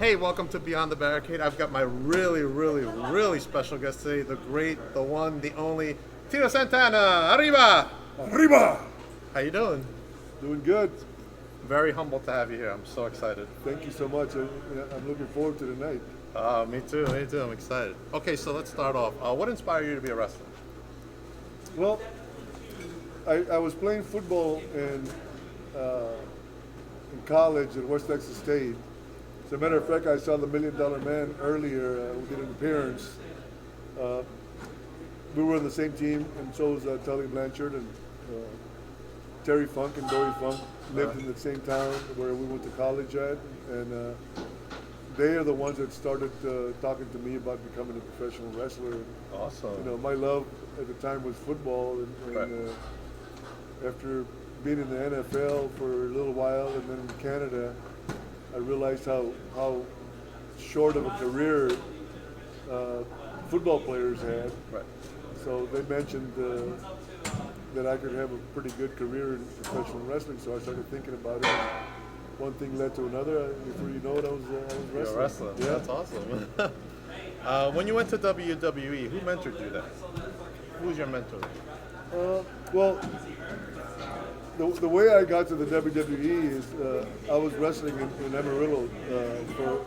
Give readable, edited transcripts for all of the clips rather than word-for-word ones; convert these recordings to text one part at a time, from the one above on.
Hey, welcome to Beyond the Barricade. I've got my really special guest today, the great, the one, the only, Tito Santana. Arriba! Arriba! How you doing? Doing good. Very humbled to have you here. I'm so excited. Thank you so much. I'm looking forward to the night. Me too. I'm excited. Okay, so let's start off. What inspired you to be a wrestler? Well, I was playing football in college at West Texas State. As a matter of fact, I saw the $1 Million Man earlier. We did an appearance. We were on the same team, and so was Tully Blanchard and Terry Funk and Dory Funk lived in the same town where we went to college at, and they are the ones that started talking to me about becoming a professional wrestler. Awesome. You know, my love at the time was football, and after being in the NFL for a little while and then in Canada, I realized how short of a career football players had. Right. So they mentioned that I could have a pretty good career in professional wrestling, so I started thinking about it. One thing led to another. Before you know it, I was wrestling. You're a wrestler. Yeah. That's awesome. When you went to WWE, who mentored you there? Who was your mentor? Well, the way I got to the WWE is I was wrestling in Amarillo for,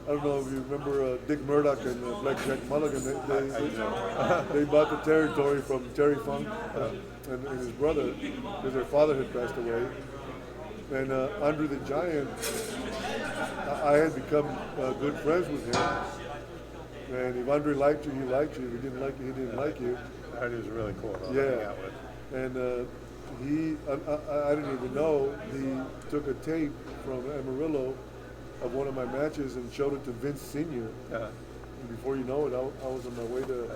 I don't know if you remember Dick Murdoch and Black Jack Mulligan. They bought the territory from Terry Funk and his brother because their father had passed away. And Andre the Giant, I had become good friends with him. And if Andre liked you, he liked you. If he didn't like you, he didn't like you. I heard he was really cool. To Yeah. hang out with. And I didn't even know, he took a tape from Amarillo of one of my matches and showed it to Vince Sr. And before you know it, I was on my way to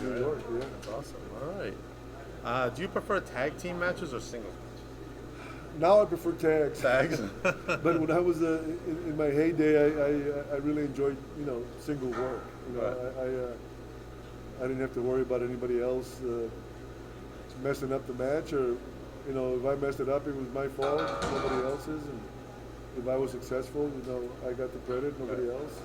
New York. Yeah. That's awesome. All right. Do you prefer tag team matches or singles matches? Now I prefer tags. Tags? But when I was in my heyday, I really enjoyed, single work. You know, I didn't have to worry about anybody else messing up the match, or if I messed it up, it was my fault, nobody else's. And if I was successful, I got the credit, nobody else.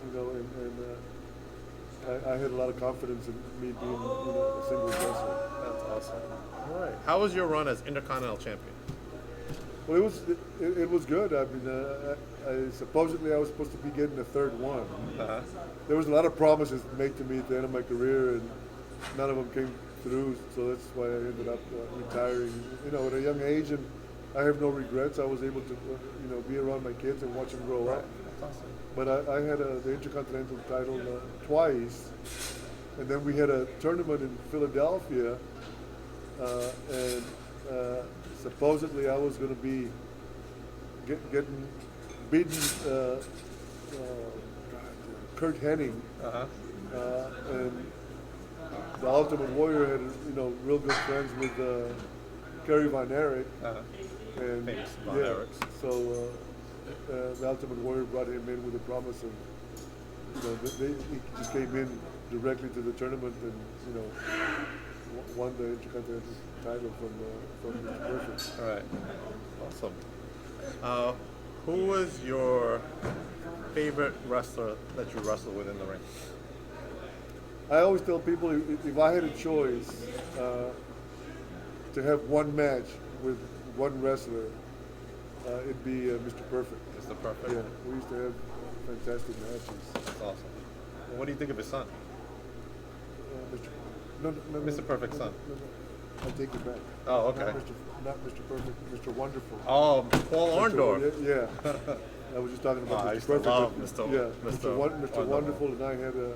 I had a lot of confidence in me being, a single wrestler. That's awesome. All right. How was your run as Intercontinental Champion? Well, it was good. I mean, supposedly I was supposed to be getting the third one. There was a lot of promises made to me at the end of my career, and none of them came through. So that's why I ended up retiring. At a young age, and I have no regrets. I was able to, be around my kids and watch them grow up. That's awesome. But I had the Intercontinental title twice, and then we had a tournament in Philadelphia, and supposedly I was going to be getting beaten Kurt Hennig, and the Ultimate Warrior had real good friends with Kerry Von Erich, and Famous Von Erichs. So the Ultimate Warrior brought him in with a promise of, he just came in directly to the tournament and won the Intercontinental title from Mr. Perfect. All right. Awesome. Who was your favorite wrestler that you wrestled with in the ring? I always tell people if I had a choice to have one match with one wrestler, it'd be Mr. Perfect. Mr. Perfect? Yeah, we used to have fantastic matches. That's awesome. What do you think of his son? Mr. Perfect's son. No. I take it back. Oh, okay. Not Mr. Perfect, Mr. Wonderful. Oh, Paul Orndorff. Yeah. I was just talking about I Mr. used to Perfect. love Mr. Yeah, Mr. Mr. Wonderful and I had a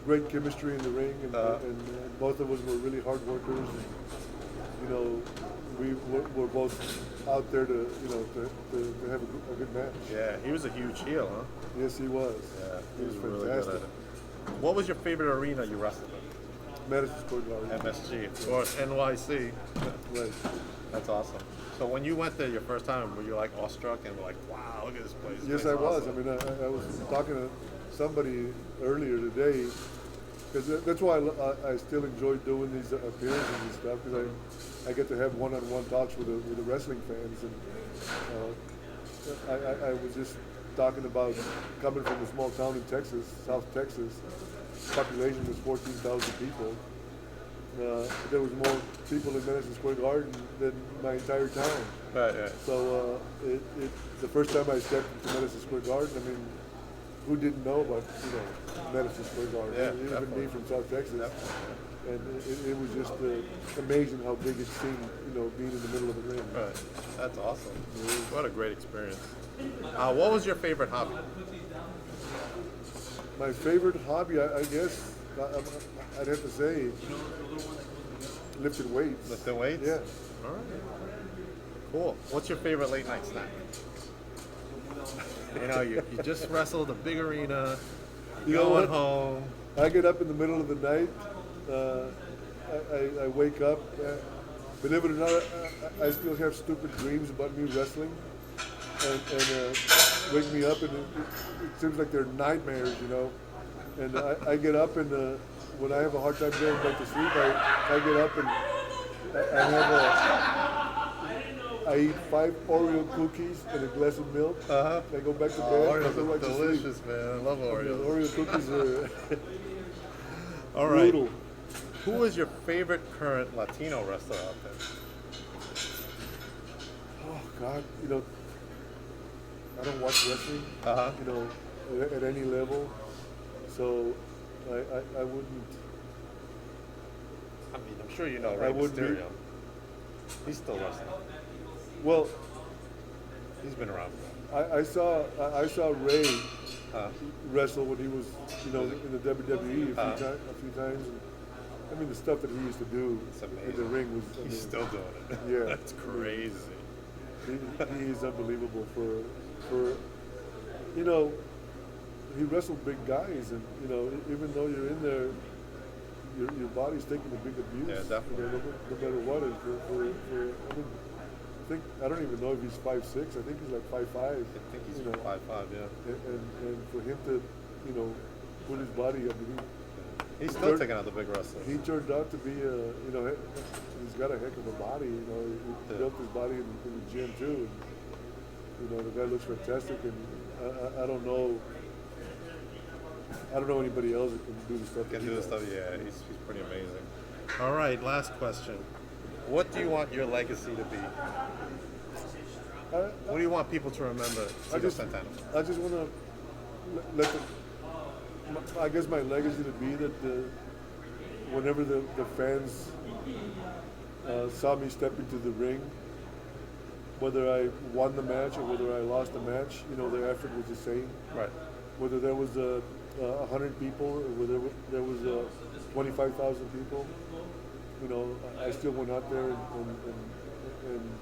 great chemistry in the ring, and both of us were really hard workers. And, we were both out there to have a good match. Yeah, he was a huge heel, huh? Yes, he was. Yeah, he was really fantastic. good at it. What was your favorite arena you wrestled in? Madison Square Garden. MSG, of course, NYC. Right. That's awesome. So when you went there your first time, were you like awestruck and like, wow, look at this place? Yes, I was. I mean, I was talking to somebody earlier today, because that's why I still enjoy doing these appearances and stuff, because I get to have one-on-one talks with the wrestling fans, and I was just talking about coming from a small town in Texas, South Texas. Population was 14,000 people. There was more people in Madison Square Garden than my entire town. Right. So the first time I stepped into Madison Square Garden, I mean, who didn't know about Madison Square Garden? Yeah, Even definitely. me from South Texas. Definitely. And it was just amazing how big it seemed, being in the middle of the ring. Right. That's awesome. What a great experience. What was your favorite hobby? My favorite hobby, I guess, I'd have to say, lifting weights. Lifting weights? Yeah. All right. Cool. What's your favorite late night snack? You just wrestled a big arena. You know Going what? home. I get up in the middle of the night. I wake up. Believe it or not, I still have stupid dreams about me wrestling, and wake me up, and it seems like they're nightmares, And I get up, and when I have a hard time going back to sleep, I get up and I eat 5 Oreo cookies and a glass of milk. Uh-huh. I go back to bed. Oreos I go are back to sleep. delicious, man. I love The Oreos. Oreo cookies are All right. brutal. Who is your favorite current Latino wrestler out there? Oh God, I don't watch wrestling. Uh-huh. At any level, so I wouldn't. I mean, I'm sure you know Rey I wouldn't be- Mysterio. He's still wrestling. Well, He's been around. I saw Ray Uh, wrestle when he was in the WWE Uh-huh. a few times. And, I mean, the stuff that he used to do It's in the amazing. ring was. He's still doing it. Yeah. That's crazy. He is unbelievable for he wrestled big guys, and even though you're in there, your body's taking a big abuse. Yeah, definitely. No matter what. And I don't even know if he's 5'6". I think he's like 5'5". I think he's 5'5", yeah. And for him to put his body up, He's still taking out the big wrestlers. he turned out to be he's got a heck of a body. He Yeah. built his body in the gym too. And, the guy looks fantastic, and I don't know anybody else that can do the stuff. Can that he do this does. stuff, yeah. He's pretty amazing. All right, last question. What do you want your legacy to be? What do you want people to remember Tito Santana? I just want to let I guess my legacy to be that whenever the fans saw me step into the ring, whether I won the match or whether I lost the match, their effort was the same. Right. Whether there was 100 people or whether there was 25,000 people, I still went out there and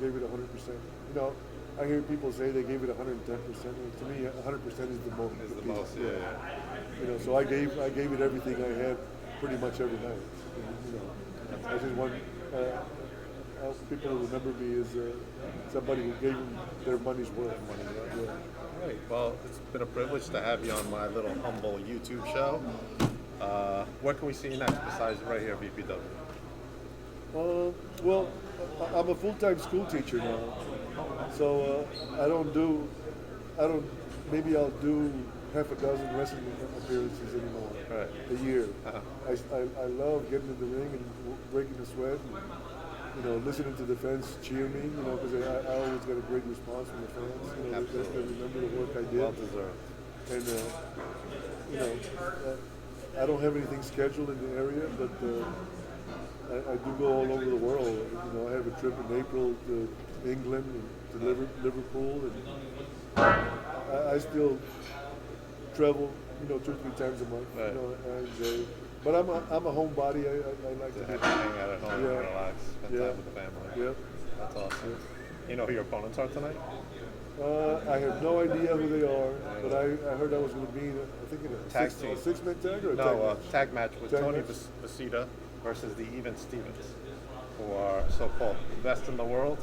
gave it 100%. I hear people say they gave it 110%. To me, 100% is the most. Is the most, yeah. So I gave it everything I had, pretty much every night. I just want people to remember me as somebody who gave them their money's worth. Yeah. All right. Well, it's been a privilege to have you on my little humble YouTube show. Where can we see you next besides right here at VPW? Well, I'm a full-time school teacher now, so maybe I'll do half a dozen wrestling appearances anymore a year. Uh-huh. I love getting in the ring and breaking the sweat, and listening to the fans cheer me, because I always get a great response from the fans. They remember the work I did. Well deserved. And I don't have anything scheduled in the area, but I do go all over the world. I have a trip in April to England and to Liverpool, and I still travel, 2 or 3 times a month. Right. I enjoy it. But I'm a homebody. I like to Hang out at home and Yeah. relax, spend Yeah. time with the family. Yep. That's awesome. You know who your opponents are tonight? I have no idea who they are, but I heard I was going to be, I think, in a Tag team. six-man tag or a tag No, match? tag match with Tag Tony match? Vasita versus the Even Stevens, who are so-called best in the world.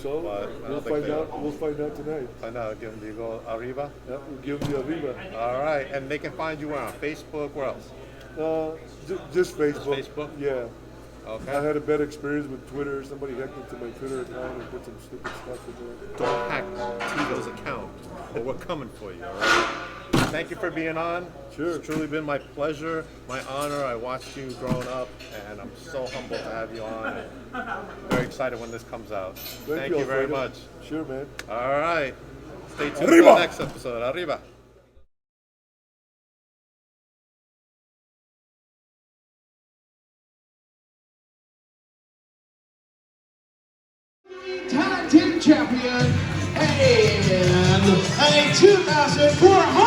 So But I we'll don't think find they out. are. We'll find out tonight. I know, give them the go arriba. Yeah, we'll give them the arriba. All right, and they can find you where on Facebook? Where else? Just Facebook. Facebook? Yeah. Okay. I had a bad experience with Twitter. Somebody hacked into my Twitter account and put some stupid stuff in there. Don't hack Tito's account, or we're coming for you. All right. Thank you for being on. Sure. It's truly been my pleasure, my honor. I watched you growing up, and I'm so humbled to have you on. And very excited when this comes out. Thank you very Alfredo. much. Sure, man. All right. Stay tuned Arriba. for the next episode. Arriba. Tag Team Champion and a 2,400